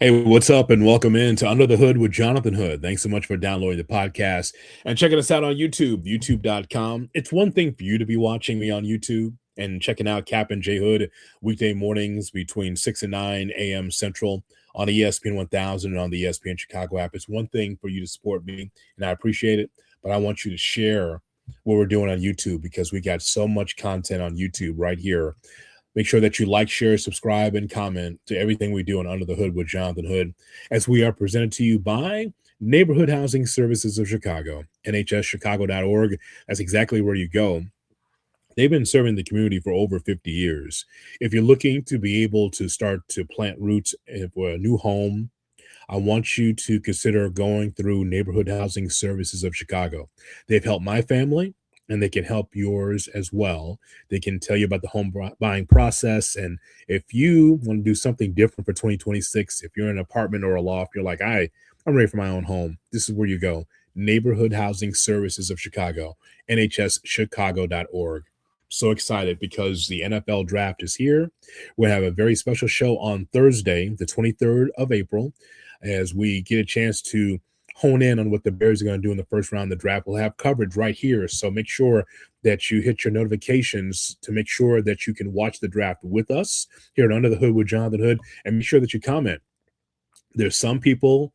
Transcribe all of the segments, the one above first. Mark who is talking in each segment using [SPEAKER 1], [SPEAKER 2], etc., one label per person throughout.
[SPEAKER 1] Hey, what's up, and welcome in to Under the Hood with Jonathan Hood. Thanks so much for downloading the podcast and checking us out on YouTube, youtube.com. It's one thing for you to be watching me on YouTube and checking out Cap and J Hood weekday mornings between 6 and 9 a.m. Central on ESPN 1000 and on the ESPN Chicago app. It's one thing for you to support me, and I appreciate it, but I want you to share what we're doing on YouTube because we got so much content on YouTube right here. Make sure that you like, share, subscribe, and comment to everything we do on Under the Hood with Jonathan Hood, as we are presented to you by Neighborhood Housing Services of Chicago, nhschicago.org. That's exactly where you go. They've been serving the community for over 50 years. If you're looking to be able to start to plant roots for a new home, I want you to consider going through Neighborhood Housing Services of Chicago. They've helped my family, and they can help yours as well. They can tell you about the home buying process. And if you want to do something different for 2026, if you're in an apartment or a loft, you're like, I'm ready for my own home. This is where you go. Neighborhood Housing Services of Chicago, nhschicago.org. So excited because the NFL draft is here. We'll have a very special show on Thursday, the 23rd of April, as we get a chance to hone in on what the Bears are going to do in the first round of the draft. We'll have coverage right here, so make sure that you hit your notifications to make sure that you can watch the draft with us here at Under the Hood with Jonathan Hood, and make sure that you comment. There's some people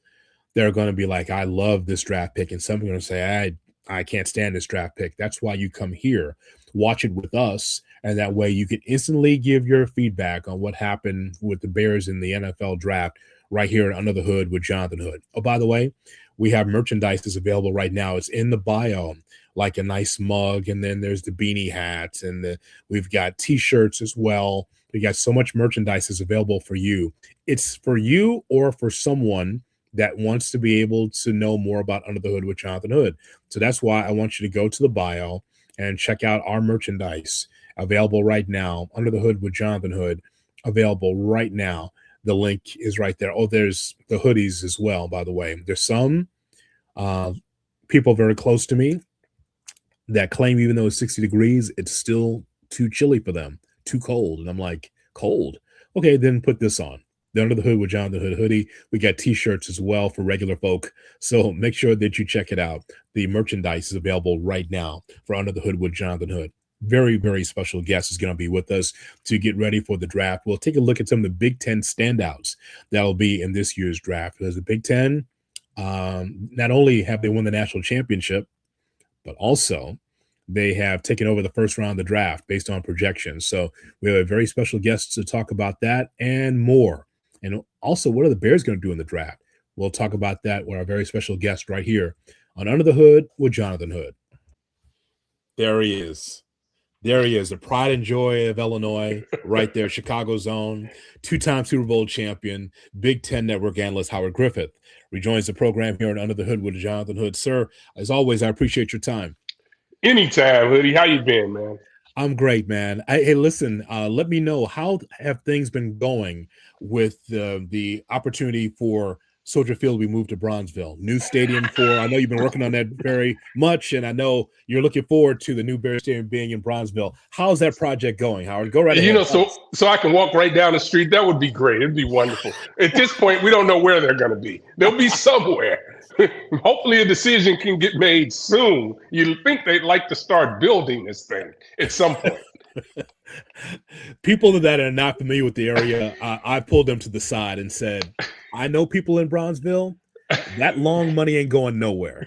[SPEAKER 1] that are going to be like, I love this draft pick, and some people are going to say, I can't stand this draft pick. That's why you come here, watch it with us, and that way you can instantly give your feedback on what happened with the Bears in the NFL draft right here at Under the Hood with Jonathan Hood. Oh, by the way, we have merchandise that's available right now. It's in the bio, like a nice mug, and then there's the beanie hats, and we've got T-shirts as well. We got so much merchandise that's available for you. It's for you or for someone that wants to be able to know more about Under the Hood with Jonathan Hood. So that's why I want you to go to the bio and check out our merchandise available right now. Under the Hood with Jonathan Hood, available right now. The link is right there. Oh, there's the hoodies as well, by the way. There's some people very close to me that claim even though it's 60 degrees, it's still too chilly for them, too cold. And I'm like, cold? Okay, then put this on. The Under the Hood with Jonathan Hood hoodie. We got T-shirts as well for regular folk. So make sure that you check it out. The merchandise is available right now for Under the Hood with Jonathan Hood. Very, very special guest is going to be with us to get ready for the draft. We'll take a look at some of the Big Ten standouts that will be in this year's draft. Because the Big Ten, not only have they won the national championship, but also they have taken over the first round of the draft based on projections. So we have a very special guest to talk about that and more. And also, what are the Bears going to do in the draft? We'll talk about that with our very special guest right here on Under the Hood with Jonathan Hood. There he is. There he is, the pride and joy of Illinois, right there, Chicago's own, two-time Super Bowl champion, Big Ten Network analyst Howard Griffith rejoins the program here on Under the Hood with Jonathan Hood. Sir, as always, I appreciate your time.
[SPEAKER 2] Anytime, Hoodie. How you been, man?
[SPEAKER 1] I'm great, man. Hey, listen, let me know, how have things been going with the opportunity for Soldier Field to be moved to Bronzeville? New stadium I know you've been working on that very much, and I know you're looking forward to the new Bear Stadium being in Bronzeville. How's that project going, Howard? Go right ahead.
[SPEAKER 2] So I can walk right down the street. That would be great. It'd be wonderful. At this point, we don't know where they're going to be. They'll be somewhere. Hopefully a decision can get made soon. You'd think they'd like to start building this thing at some point.
[SPEAKER 1] People that are not familiar with the area, I pulled them to the side and said, I know people in Bronzeville. That long money ain't going nowhere.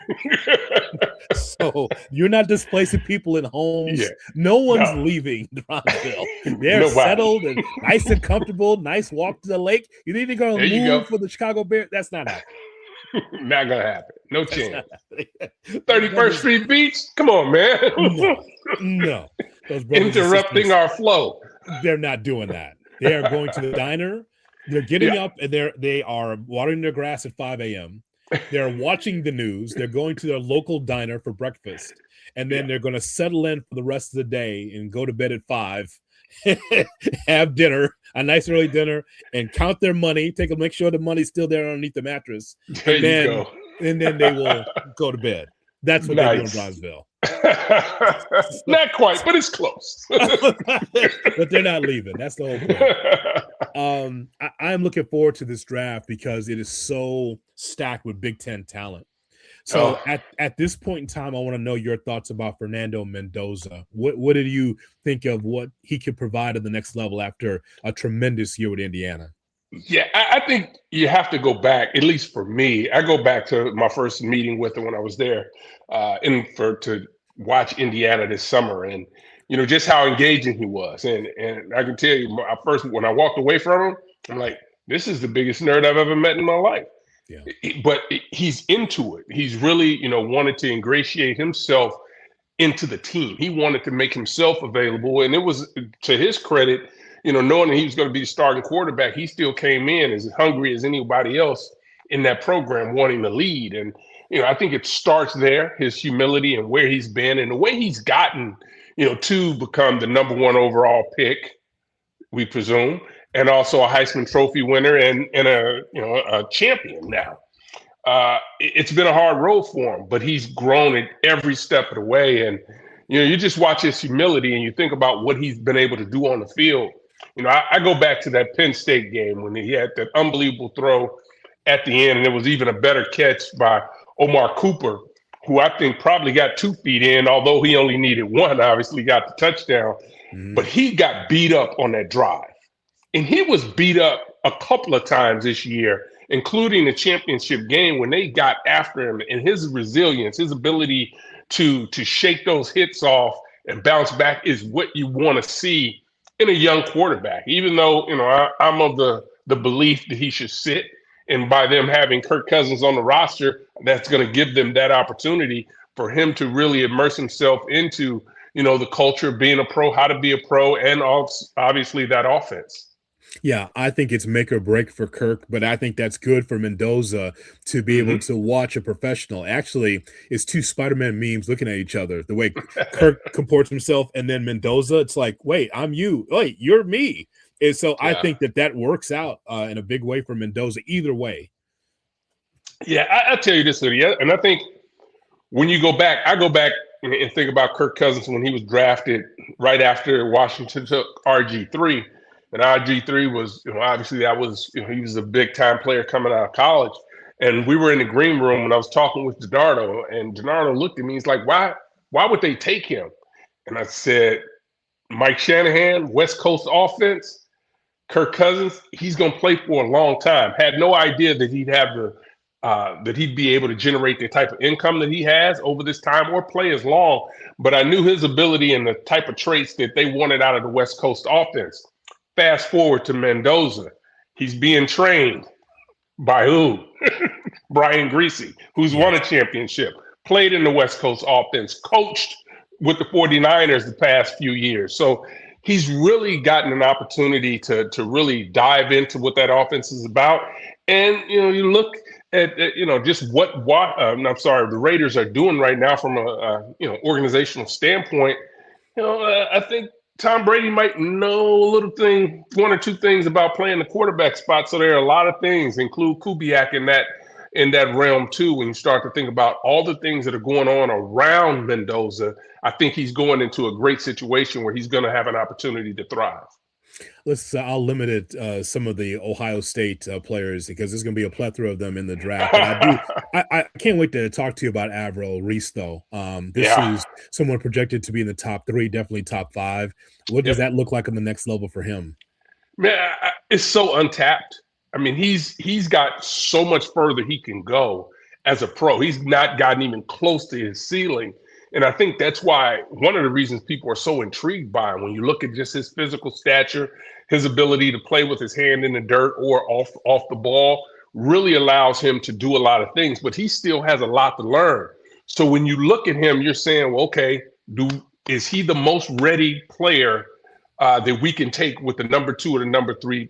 [SPEAKER 1] So you're not displacing people in homes. Yeah. No one's leaving Bronzeville. They're settled and nice and comfortable. Nice walk to the lake. You need to go and move for the Chicago Bears. That's not happening.
[SPEAKER 2] Not gonna happen. No chance. 31st Street Beach. Come on, man.
[SPEAKER 1] No.
[SPEAKER 2] Interrupting our flow.
[SPEAKER 1] They're not doing that. They are going to the diner. They're getting up and they are watering their grass at 5 a.m. They're watching the news. They're going to their local diner for breakfast. And then they're going to settle in for the rest of the day and go to bed at 5, have dinner, a nice early dinner, and count their money. Make sure the money's still there underneath the mattress. And then they will go to bed. That's what they do in Bronzeville.
[SPEAKER 2] Not quite, but it's close.
[SPEAKER 1] But they're not leaving. That's the whole point. I'm looking forward to this draft because it is so stacked with Big Ten talent. So
[SPEAKER 2] Oh,
[SPEAKER 1] at this point in time, I want to know your thoughts about Fernando Mendoza. What did you think of what he could provide at the next level after a tremendous year with Indiana?
[SPEAKER 2] yeah, I think you have to go back, at least for me. I go back to my first meeting with him when I was there, to watch Indiana this summer, and just how engaging he was. And I can tell you, first when I walked away from him, I'm like, this is the biggest nerd I've ever met in my life.
[SPEAKER 1] Yeah.
[SPEAKER 2] But he's into it. He's really, wanted to ingratiate himself into the team. He wanted to make himself available. And it was to his credit, knowing that he was going to be the starting quarterback, he still came in as hungry as anybody else in that program, wanting to lead. And, I think it starts there, his humility and where he's been and the way he's gotten, to become the number one overall pick, we presume, and also a Heisman Trophy winner and a champion now. It's been a hard road for him, but he's grown at every step of the way. And you just watch his humility, and you think about what he's been able to do on the field. I go back to that Penn State game when he had that unbelievable throw at the end, and it was even a better catch by Omar Cooper, who I think probably got 2 feet in, although he only needed one. Obviously, got the touchdown, but he got beat up on that drive. And he was beat up a couple of times this year, including the championship game when they got after him, and his resilience, his ability to shake those hits off and bounce back is what you want to see in a young quarterback. Even though, I'm of the belief that he should sit, and by them having Kirk Cousins on the roster, that's going to give them that opportunity for him to really immerse himself into, the culture of being a pro, how to be a pro, and obviously that offense.
[SPEAKER 1] Yeah, I think it's make or break for Kirk, but I think that's good for Mendoza to be able to watch a professional. Actually, it's 2 Spider-Man memes looking at each other. The way Kirk comports himself, and then Mendoza, it's like, wait, I'm you. Wait, you're me. And so I think that works out in a big way for Mendoza either way.
[SPEAKER 2] Yeah, I tell you this, Lydia, and I think when you go back, I go back and think about Kirk Cousins when he was drafted right after Washington took RG3. And RG3 was, obviously that was, he was a big time player coming out of college. And we were in the green room and I was talking with Gennardo, and Gennardo looked at me. He's like, why would they take him? And I said, Mike Shanahan, West Coast offense, Kirk Cousins, he's going to play for a long time. Had no idea that that he'd be able to generate the type of income that he has over this time or play as long. But I knew his ability and the type of traits that they wanted out of the West Coast offense. Fast forward to Mendoza. He's being trained by who? Brian Greasy, who's won a championship, played in the West Coast offense, coached with the 49ers the past few years. So he's really gotten an opportunity to really dive into what that offense is about. And, you look at, just what the Raiders are doing right now from a organizational standpoint. I think Tom Brady might know one or two things about playing the quarterback spot. So there are a lot of things, include Kubiak in that realm too. When you start to think about all the things that are going on around Mendoza, I think he's going into a great situation where he's going to have an opportunity to thrive.
[SPEAKER 1] I'll limit it some of the Ohio State players because there's going to be a plethora of them in the draft. But I can't wait to talk to you about Avril Reese though. This is someone projected to be in the top 3, definitely top 5. What does that look like on the next level for him?
[SPEAKER 2] Man, it's so untapped. I mean, he's got so much further he can go as a pro. He's not gotten even close to his ceiling. And I think that's why one of the reasons people are so intrigued by him, when you look at just his physical stature, his ability to play with his hand in the dirt or off the ball, really allows him to do a lot of things, but he still has a lot to learn. So when you look at him, you're saying, well, okay, is he the most ready player that we can take with the number 2 or the number 3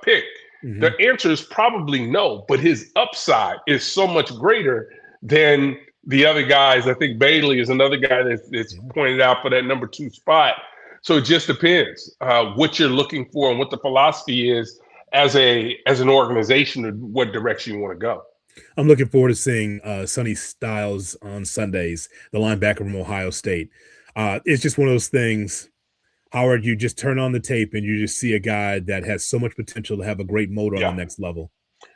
[SPEAKER 2] pick? Mm-hmm. The answer is probably no, but his upside is so much greater than the other guys. I think Bailey is another guy that's pointed out for that number 2 spot. So it just depends what you're looking for and what the philosophy is as an organization, and what direction you want to go.
[SPEAKER 1] I'm looking forward to seeing Sonny Styles on Sundays, the linebacker from Ohio State. It's just one of those things. Howard, you just turn on the tape and you just see a guy that has so much potential to have a great motor on the
[SPEAKER 2] Yeah.
[SPEAKER 1] next level.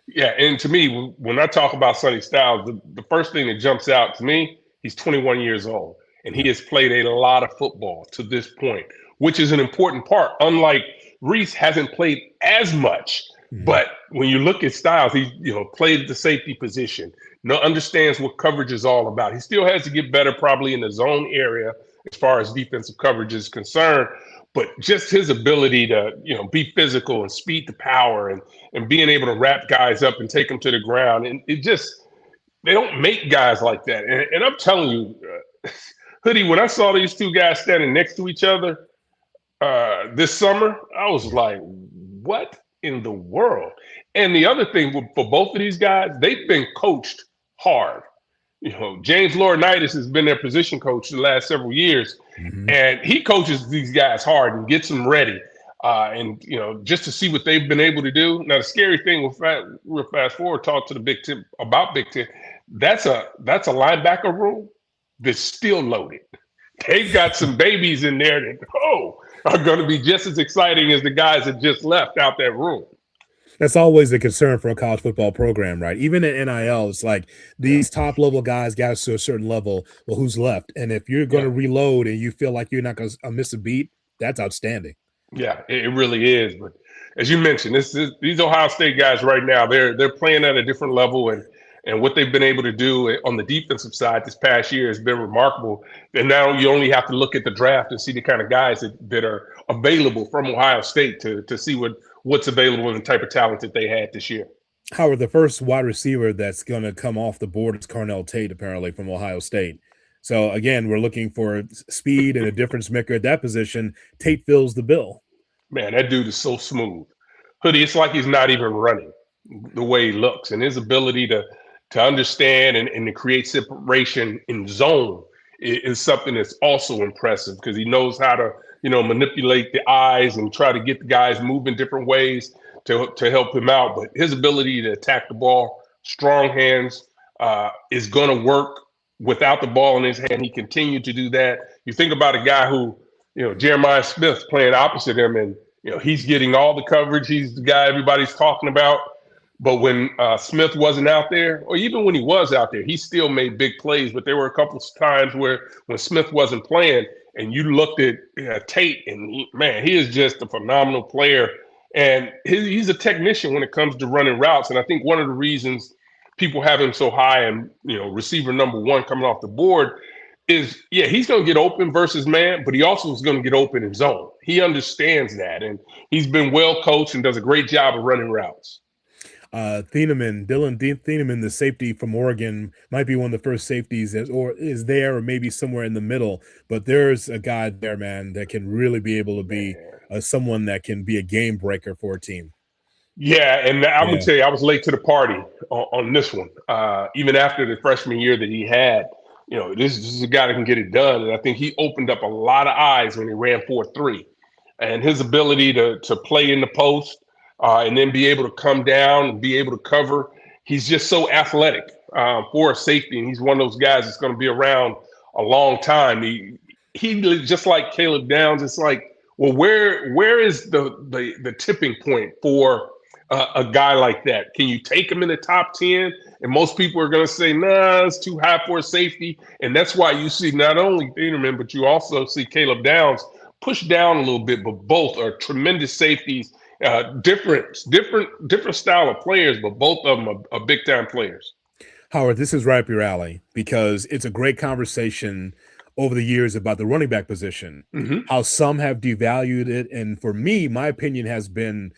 [SPEAKER 2] Yeah, and to me, when I talk about Sonny Styles, the first thing that jumps out to me, he's 21 years old, and he has played a lot of football to this point, which is an important part. Unlike Reese, hasn't played as much, but when you look at Styles, he played the safety position, understands what coverage is all about. He still has to get better, probably in the zone area as far as defensive coverage is concerned. But just his ability to, be physical and speed to power and being able to wrap guys up and take them to the ground. And they don't make guys like that. And I'm telling you, Hoodie, when I saw these two guys standing next to each other this summer, I was like, what in the world? And the other thing for both of these guys, they've been coached hard. James Laurinaitis has been their position coach the last several years, and he coaches these guys hard and gets them ready. And just to see what they've been able to do. Now, the scary thing we'll fast forward, talk to the Big Ten about Big Ten. That's a linebacker room that's still loaded. They've got some babies in there that are going to be just as exciting as the guys that just left out that room.
[SPEAKER 1] That's always a concern for a college football program, right? Even at NIL, it's like these top-level guys got to a certain level. Well, who's left? And if you're going to reload and you feel like you're not going to miss a beat, that's outstanding.
[SPEAKER 2] Yeah, it really is. But as you mentioned, these Ohio State guys right now, they're playing at a different level, and what they've been able to do on the defensive side this past year has been remarkable. And now you only have to look at the draft and see the kind of guys that are available from Ohio State to see what's available and the type of talent that they had this year.
[SPEAKER 1] Howard, the first wide receiver that's going to come off the board is Carnell Tate, apparently, from Ohio State. So, again, we're looking for speed and a difference maker at that position. Tate fills the bill.
[SPEAKER 2] Man, that dude is so smooth. Hoodie, it's like he's not even running the way he looks. And his ability to understand and to create separation in zone is something that's also impressive because he knows how to manipulate the eyes and try to get the guys moving different ways to help him out. But his ability to attack the ball, strong hands, is going to work without the ball in his hand. He continued to do that. You think about a guy who, Jeremiah Smith playing opposite him, and he's getting all the coverage. He's the guy everybody's talking about. But when Smith wasn't out there, or even when he was out there, he still made big plays. But there were a couple of times when Smith wasn't playing, and you looked at Tate, and he is just a phenomenal player. And he's a technician when it comes to running routes. And I think one of the reasons people have him so high and, receiver number one coming off the board is, he's going to get open versus man, but he also is going to get open in zone. He understands that, and he's been well coached and does a great job of running routes.
[SPEAKER 1] Dylan Thieneman, the safety from Oregon, might be one of the first safeties is there or maybe somewhere in the middle. But there's a guy there, man, that can really be able to be someone that can be a game breaker for a team.
[SPEAKER 2] Yeah, and I'm going to tell you, I was late to the party on this one. Even after the freshman year that he had, this is a guy that can get it done. And I think he opened up a lot of eyes when he ran 4.3. And his ability to play in the post, and then be able to come down and be able to cover. He's just so athletic for a safety, and he's one of those guys that's going to be around a long time. He just like Caleb Downs. It's like, well, where is the tipping point for a guy like that? Can you take him in the top 10? And most people are going to say, nah, it's too high for a safety. And that's why you see not only Thieneman, but you also see Caleb Downs push down a little bit, but both are tremendous safeties. Different style of players, but both of them are big time players.
[SPEAKER 1] Howard, this is right up your alley because it's a great conversation over the years about the running back position, how some have devalued it. And for me, my opinion has been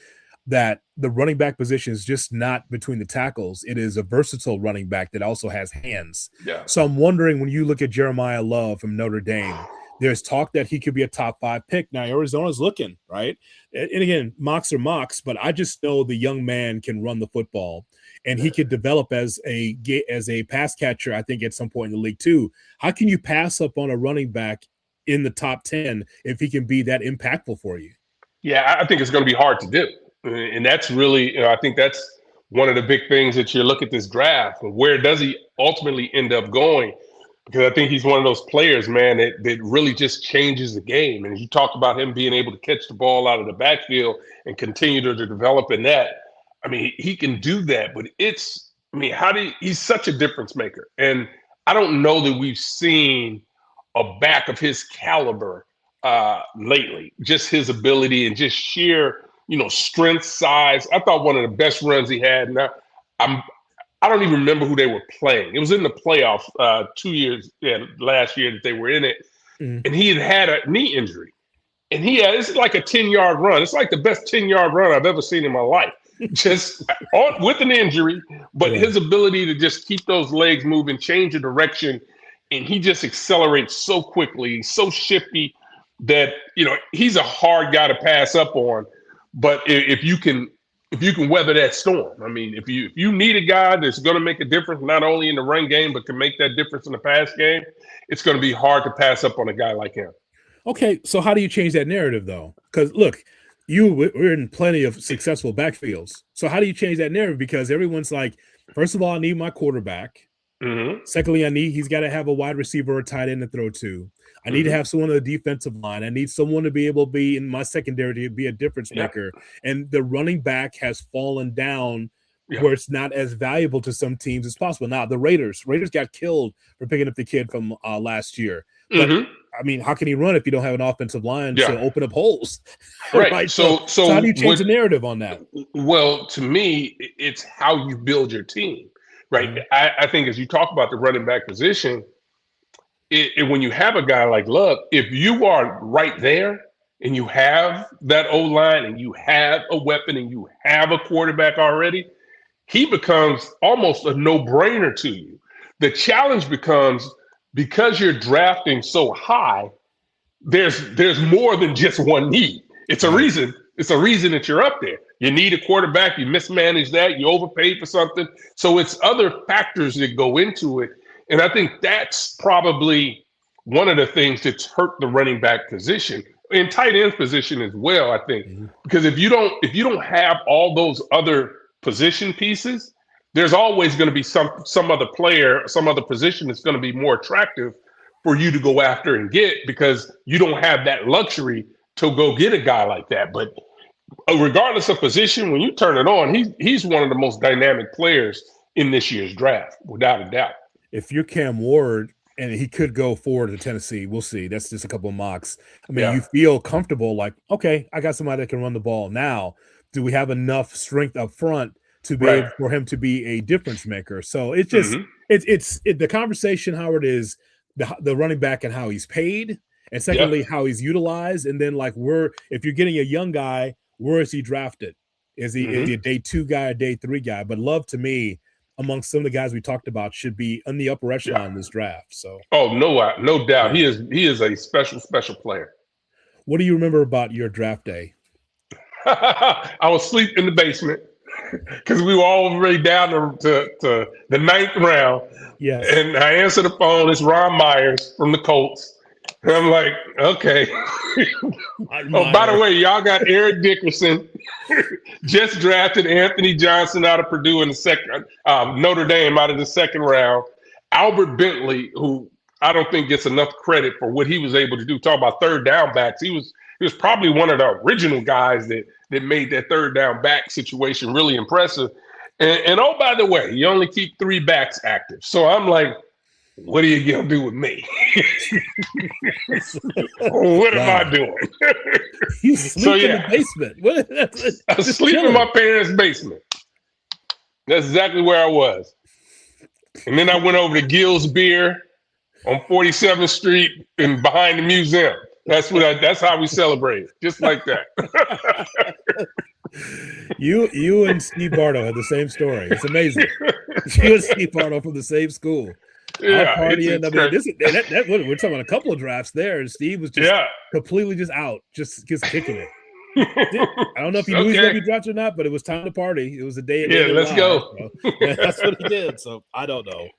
[SPEAKER 1] that the running back position is just not between the tackles. It is a versatile running back that also has hands. Yeah. So I'm wondering, when you look at Jeremiah Love from Notre Dame, there's talk that he could be a top 5 pick. Now, Arizona's looking, right? And again, mocks are mocks, but I just know the young man can run the football, and he could develop as a pass catcher, I think, at some point in the league too. How can you pass up on a running back in the top 10 if he can be that impactful for you?
[SPEAKER 2] Yeah, I think it's going to be hard to do. And that's really, I think that's one of the big things that you look at this draft. Where does he ultimately end up going? because I think he's one of those players, man, that really just changes the game. And you talked about him being able to catch the ball out of the backfield and continue to develop in that. I mean, he can do that, but he's such a difference maker. And I don't know that we've seen a back of his caliber lately. Just his ability and just sheer, strength, size. I thought one of the best runs he had. Now, I don't even remember who they were playing. It was in the playoffs last year that they were in it. Mm. And he had a knee injury. And it's like a 10-yard run. It's like the best 10-yard run I've ever seen in my life. Just with an injury, but his ability to just keep those legs moving, change the direction, and he just accelerates so quickly, so shifty that, he's a hard guy to pass up on. But if you can weather that storm, I mean, if you need a guy that's going to make a difference, not only in the run game, but can make that difference in the pass game, it's going to be hard to pass up on a guy like him.
[SPEAKER 1] Okay, so how do you change that narrative, though? Because, look, we're in plenty of successful backfields. So how do you change that narrative? Because everyone's like, first of all, I need my quarterback. Mm-hmm. Secondly, he's got to have a wide receiver or tight end to throw to. I need to have someone on the defensive line. I need someone to be able to be in my secondary to be a difference maker. And the running back has fallen down where it's not as valuable to some teams as possible. Now, the Raiders got killed for picking up the kid from last year. But, I mean, how can he run if you don't have an offensive line to open up holes?
[SPEAKER 2] Right. So
[SPEAKER 1] how do you change the narrative on that?
[SPEAKER 2] Well, to me, it's how you build your team. Right. Mm-hmm. I think as you talk about the running back position, when you have a guy like Love, if you are right there and you have that O-line and you have a weapon and you have a quarterback already, he becomes almost a no-brainer to you. The challenge becomes, because you're drafting so high, there's more than just one need. It's a reason. It's a reason that you're up there. You need a quarterback. You mismanage that. You overpaid for something. So it's other factors that go into it. And I think that's probably one of the things that's hurt the running back position and tight end position as well, I think. Mm-hmm. Because if you don't have all those other position pieces, there's always going to be some other player, some other position that's going to be more attractive for you to go after and get, because you don't have that luxury to go get a guy like that. But regardless of position, when you turn it on, he's one of the most dynamic players in this year's draft, without a doubt.
[SPEAKER 1] If you're Cam Ward, and he could go forward to Tennessee, we'll see. That's just a couple of mocks. I mean, you feel comfortable, like, okay, I got somebody that can run the ball. Now, do we have enough strength up front to be able for him to be a difference maker? So it's just it's the conversation, Howard, is the running back and how he's paid, and secondly how he's utilized, and then like if you're getting a young guy, where is he drafted? Is he a day 2 guy, a day 3 guy? But Love, to me, amongst some of the guys we talked about, should be in the upper echelon in this draft. So
[SPEAKER 2] no doubt, he is a special player.
[SPEAKER 1] What do you remember about your draft day?
[SPEAKER 2] I was asleep in the basement because we were already down to the 9th round.
[SPEAKER 1] Yes.
[SPEAKER 2] And I answer the phone. It's Ron Myers from the Colts. And I'm like, okay. Oh, by the way, y'all got Eric Dickerson, just drafted Anthony Johnson out of Purdue in the second, Notre Dame out of the second round. Albert Bentley, who I don't think gets enough credit for what he was able to do. Talk about third down backs. He was probably one of the original guys that made that third down back situation really impressive. And oh, by the way, you only keep 3 backs active. So I'm like, what are you going to do with me? What am I doing?
[SPEAKER 1] You sleep in the basement.
[SPEAKER 2] I was sleeping in my parents' basement. That's exactly where I was. And then I went over to Gill's Beer on 47th Street and behind the museum. That's how we celebrate, just like that.
[SPEAKER 1] You and Steve Bardo had the same story. It's amazing. You and Steve Bardo from the same school.
[SPEAKER 2] Yeah,
[SPEAKER 1] partying. We're talking about a couple of drafts there, and Steve was just completely just out, just kicking it. I don't know if he knew he was going to be drafted or not, but it was time to party. It was a day.
[SPEAKER 2] Let's go.
[SPEAKER 1] So that's what he did. So I don't know.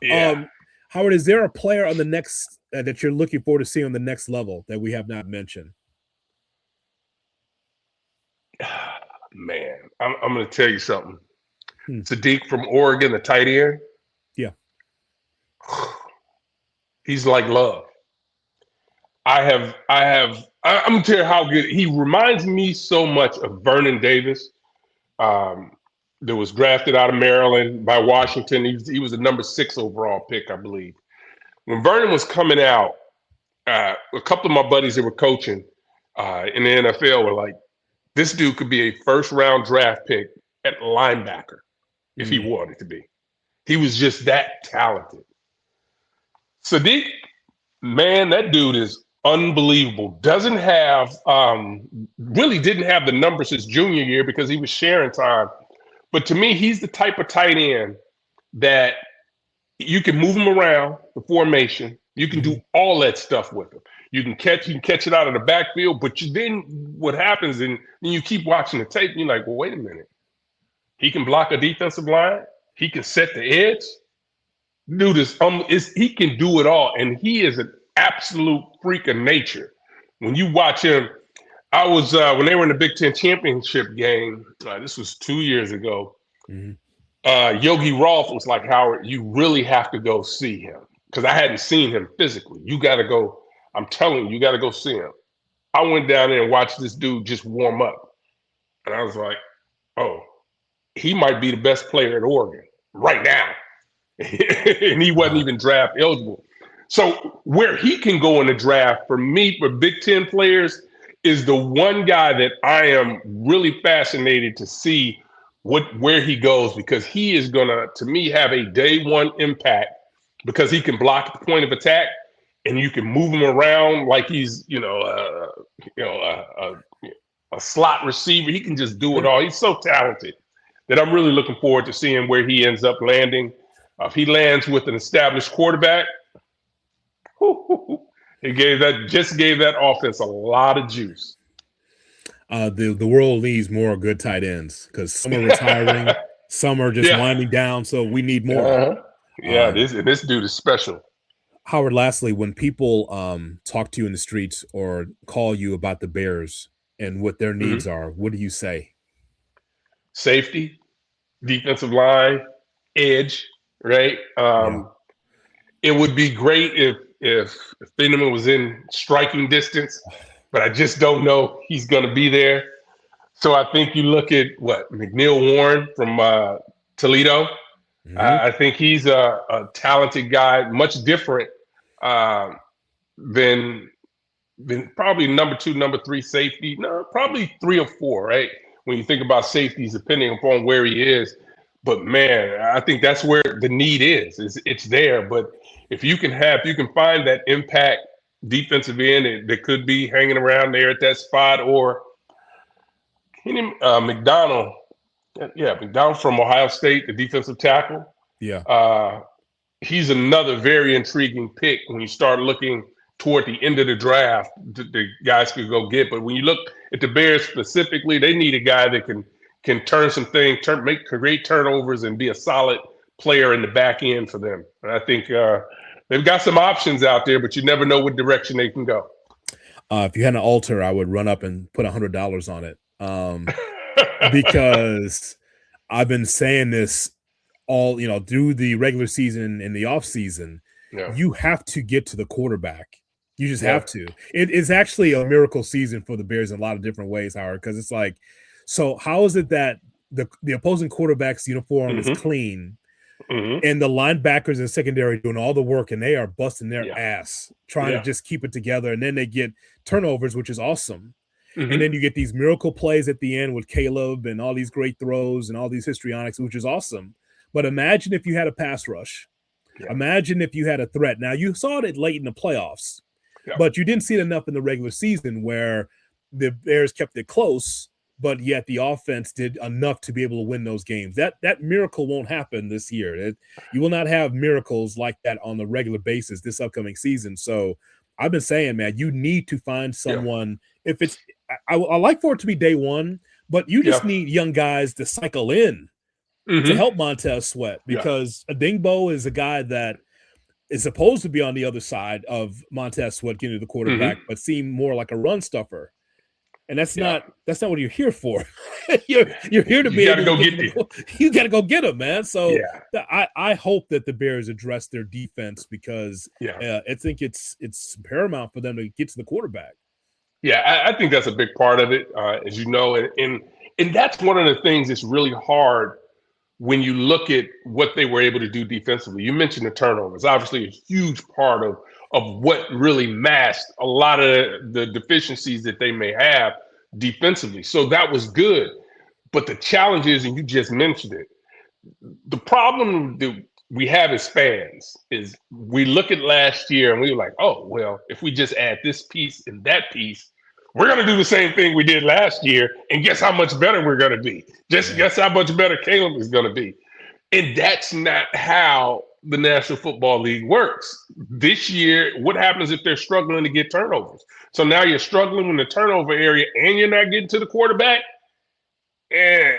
[SPEAKER 2] Yeah.
[SPEAKER 1] Howard, is there a player on the next that you're looking forward to seeing on the next level that we have not mentioned?
[SPEAKER 2] Man, I'm going to tell you something. Sadiq from Oregon, the tight end.
[SPEAKER 1] Yeah.
[SPEAKER 2] He's like Love. I'm gonna tell you how good he reminds me so much of Vernon Davis. Um, that was drafted out of Maryland by Washington. He was a number 6 overall pick, I believe. When Vernon was coming out, a couple of my buddies that were coaching in the NFL were like, this dude could be a first round draft pick at linebacker if he wanted to be. He was just that talented. Sadiq, man, that dude is unbelievable. Doesn't have, really didn't have the numbers his junior year because he was sharing time. But to me, he's the type of tight end that you can move him around the formation. You can do all that stuff with him. You can catch it out of the backfield, but then what happens, and then you keep watching the tape, and you're like, well, wait a minute. He can block a defensive line. He can set the edge. Dude he can do it all, and he is an absolute freak of nature. When you watch him, I was when they were in the Big Ten championship game. This was 2 years ago. Yogi Rolf was like, Howard, you really have to go see him because I hadn't seen him physically. You got to go. I'm telling you, you got to go see him. I went down there and watched this dude just warm up, and I was like, oh, he might be the best player at Oregon right now. And he wasn't even draft eligible. So where he can go in the draft for me, for Big Ten players, is the one guy that I am really fascinated to see where he goes, because he is gonna, to me, have a day one impact because he can block at the point of attack and you can move him around like he's a slot receiver. He can just do it all. He's so talented that I'm really looking forward to seeing where he ends up landing. If he lands with an established quarterback, he gave that offense a lot of juice.
[SPEAKER 1] The world needs more good tight ends because some are retiring, some are just winding down. So we need more.
[SPEAKER 2] This dude is special.
[SPEAKER 1] Howard, lastly, when people talk to you in the streets or call you about the Bears and what their needs are, what do you say?
[SPEAKER 2] Safety, defensive line, edge, right? It would be great if Finneman was in striking distance, but I just don't know he's going to be there. So I think you look at McNeil Warren from Toledo. I think he's a talented guy, much different than probably number 2, number 3 safety. No, probably 3 or 4, right? When you think about safeties, depending upon where he is. But man, I think that's where the need is. It's there. But if you can find that impact defensive end that could be hanging around there at that spot, or McDonald. Yeah, McDonald from Ohio State, the defensive tackle.
[SPEAKER 1] Yeah.
[SPEAKER 2] He's another very intriguing pick when you start looking toward the end of the draft, the guys could go get. But when you look at the Bears specifically, they need a guy that can turn some things, make great turnovers, and be a solid player in the back end for them. And I think they've got some options out there, but you never know what direction they can go.
[SPEAKER 1] If you had an altar, I would run up and put $100 on it. Because I've been saying this all, through the regular season and the off season. Yeah. You have to get to the quarterback. You just have to. It is actually a miracle season for the Bears in a lot of different ways, Howard, because it's like, so how is it that the opposing quarterback's uniform is clean and the linebackers and secondary doing all the work and they are busting their ass trying to just keep it together, and then they get turnovers, which is awesome. And then you get these miracle plays at the end with Caleb and all these great throws and all these histrionics, which is awesome. But imagine if you had a pass rush. Yeah. Imagine if you had a threat. Now, you saw it late in the playoffs, but you didn't see it enough in the regular season where the Bears kept it close, but yet the offense did enough to be able to win those games. That miracle won't happen this year. You will not have miracles like that on the regular basis this upcoming season. So I've been saying, man, you need to find someone. If it's I like for it to be day one, but you just need young guys to cycle in to help Montez Sweat, because Adingbo is a guy that is supposed to be on the other side of Montez Sweat getting to the quarterback, but seemed more like a run stuffer. And that's not what you're here for. you're here to be able to get them. You got to go get them, man. So I hope that the Bears address their defense because I think it's paramount for them to get to the quarterback.
[SPEAKER 2] Yeah, I think that's a big part of it, as you know, and that's one of the things that's really hard when you look at what they were able to do defensively. You mentioned the turnovers, obviously a huge part of what really masked a lot of the deficiencies that they may have defensively. So that was good. But the challenge is, and you just mentioned it, the problem that we have as fans is we look at last year and we were like, oh, well, if we just add this piece and that piece, we're going to do the same thing we did last year. And guess how much better we're going to be? Guess how much better Caleb is going to be. And that's not how the National Football League works. This year, what happens if they're struggling to get turnovers? So now you're struggling in the turnover area and you're not getting to the quarterback. And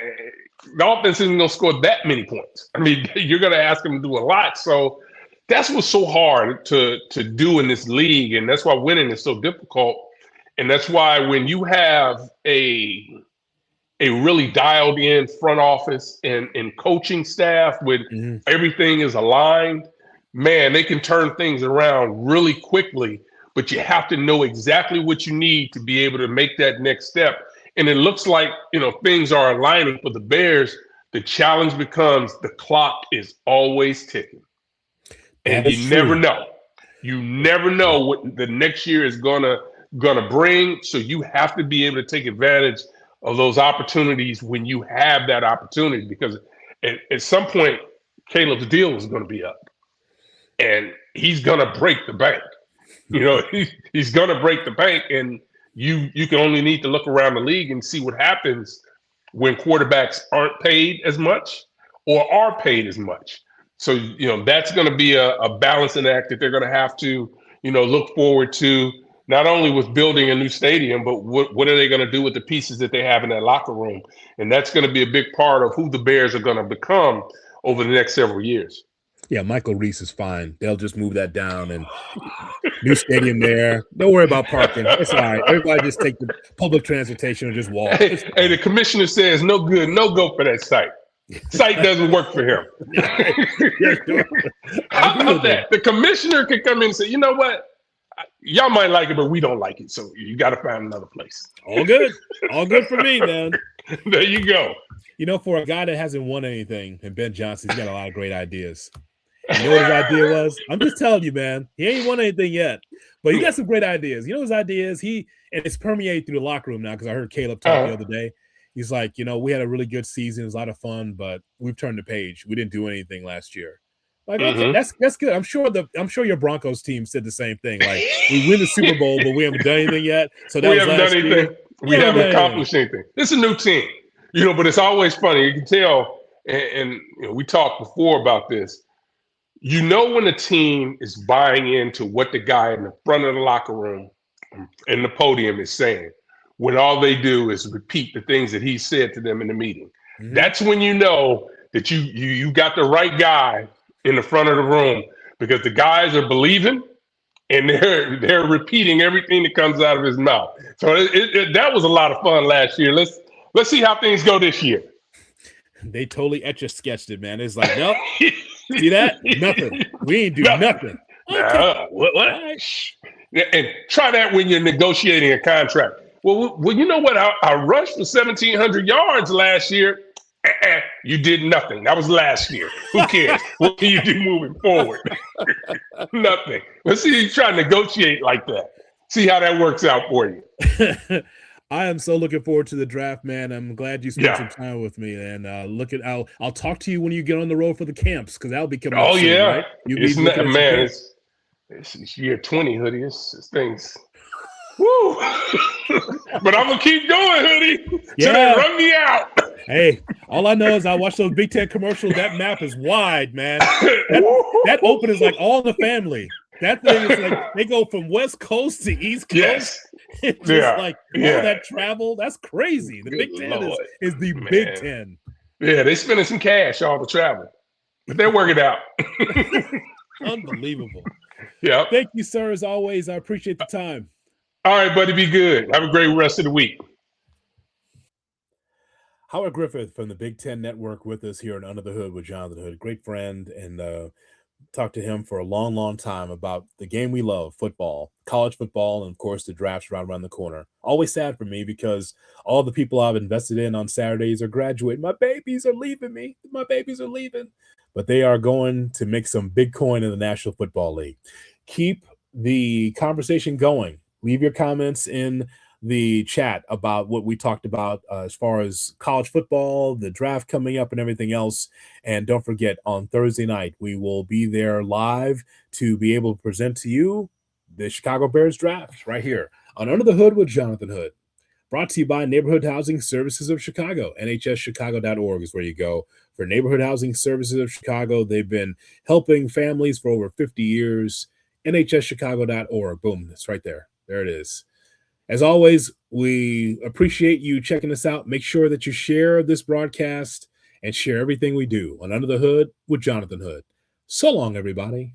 [SPEAKER 2] the offense isn't going to score that many points. I mean, you're going to ask them to do a lot. So that's what's so hard to do in this league. And that's why winning is so difficult. And that's why when you have a really dialed in front office and coaching staff with everything is aligned, man, they can turn things around really quickly, but you have to know exactly what you need to be able to make that next step. And it looks like, things are aligning for the Bears. The challenge becomes the clock is always ticking. And you never know. You never know what the next year is gonna bring. So you have to be able to take advantage of those opportunities when you have that opportunity, because at some point Caleb's deal is going to be up and he's going to break the bank. He's going to break the bank, and you can only need to look around the league and see what happens when quarterbacks aren't paid as much or are paid as much. So, that's going to be a balancing act that they're going to have to, look forward to, not only with building a new stadium, but what are they going to do with the pieces that they have in that locker room? And that's going to be a big part of who the Bears are going to become over the next several years.
[SPEAKER 1] Yeah, Michael Reese is fine. They'll just move that down and new stadium there. Don't worry about parking. It's all right. Everybody just take the public transportation and just walk.
[SPEAKER 2] Hey, the commissioner says no good, no go for that site. Site doesn't work for him. How about that? The commissioner could come in and say, you know what? Y'all might like it, but we don't like it. So you got to find another place.
[SPEAKER 1] All good. All good for me, man.
[SPEAKER 2] There you go.
[SPEAKER 1] For a guy that hasn't won anything, and Ben Johnson, he's got a lot of great ideas. You know what his idea was? I'm just telling you, man. He ain't won anything yet, but he got some great ideas. His ideas, and it's permeated through the locker room now, because I heard Caleb talk the other day. He's like, we had a really good season. It was a lot of fun, but we've turned the page. We didn't do anything last year. Like, okay, that's good. I'm sure your Broncos team said the same thing. Like, we win the Super Bowl, but we haven't done anything yet. So we haven't done anything.
[SPEAKER 2] We haven't accomplished anything. It's a new team, but it's always funny. You can tell, and we talked before about this. When the team is buying into what the guy in the front of the locker room and the podium is saying, when all they do is repeat the things that he said to them in the meeting. That's when you know that you got the right guy in the front of the room, because the guys are believing and they're repeating everything that comes out of his mouth. So that was a lot of fun last year. Let's see how things go this year.
[SPEAKER 1] They totally etch-a-sketched it, man. It's like, nope. See that? Nothing. We ain't do nothing. Okay.
[SPEAKER 2] What? And try that when you're negotiating a contract. Well, you know what? I rushed for 1,700 yards last year. You did nothing. That was last year. Who cares? What can you do moving forward? Nothing. Let's see you try to negotiate like that. See how that works out for you.
[SPEAKER 1] I am so looking forward to the draft, man. I'm glad you spent some time with me. And I'll talk to you when you get on the road for the camps, because that'll be coming.
[SPEAKER 2] Oh,
[SPEAKER 1] soon,
[SPEAKER 2] yeah.
[SPEAKER 1] Right?
[SPEAKER 2] It's year 20, Hoodie. This thing's woo. But I'm going to keep going, Hoodie. So they run me out.
[SPEAKER 1] Hey, all I know is I watch those Big Ten commercials. That map is wide, man. That open is like All in the Family. That thing is like they go from West Coast to East Coast.
[SPEAKER 2] Yes.
[SPEAKER 1] It's just all that travel. That's crazy. The Big Ten is the Big Ten.
[SPEAKER 2] Yeah, they're spending some cash all the travel, but they're working out.
[SPEAKER 1] Unbelievable.
[SPEAKER 2] Yeah.
[SPEAKER 1] Thank you, sir, as always. I appreciate the time.
[SPEAKER 2] All right, buddy. Be good. Have a great rest of the week.
[SPEAKER 1] Howard Griffith from the Big Ten Network with us here on Under the Hood with Jonathan Hood. Great friend, and talked to him for a long, long time about the game we love, football, college football, and of course the draft's right around the corner. Always sad for me because all the people I've invested in on Saturdays are graduating. My babies are leaving me. My babies are leaving. But they are going to make some big coin in the National Football League. Keep the conversation going. Leave your comments in the chat about what we talked about as far as college football, the draft coming up, and everything else. And don't forget, on Thursday night, we will be there live to be able to present to you the Chicago Bears draft right here on Under the Hood with Jonathan Hood. Brought to you by Neighborhood Housing Services of Chicago. NHSChicago.org is where you go for Neighborhood Housing Services of Chicago. They've been helping families for over 50 years. NHSChicago.org. Boom, it's right there. There it is. As always, we appreciate you checking us out. Make sure that you share this broadcast and share everything we do on Under the Hood with Jonathan Hood. So long, everybody.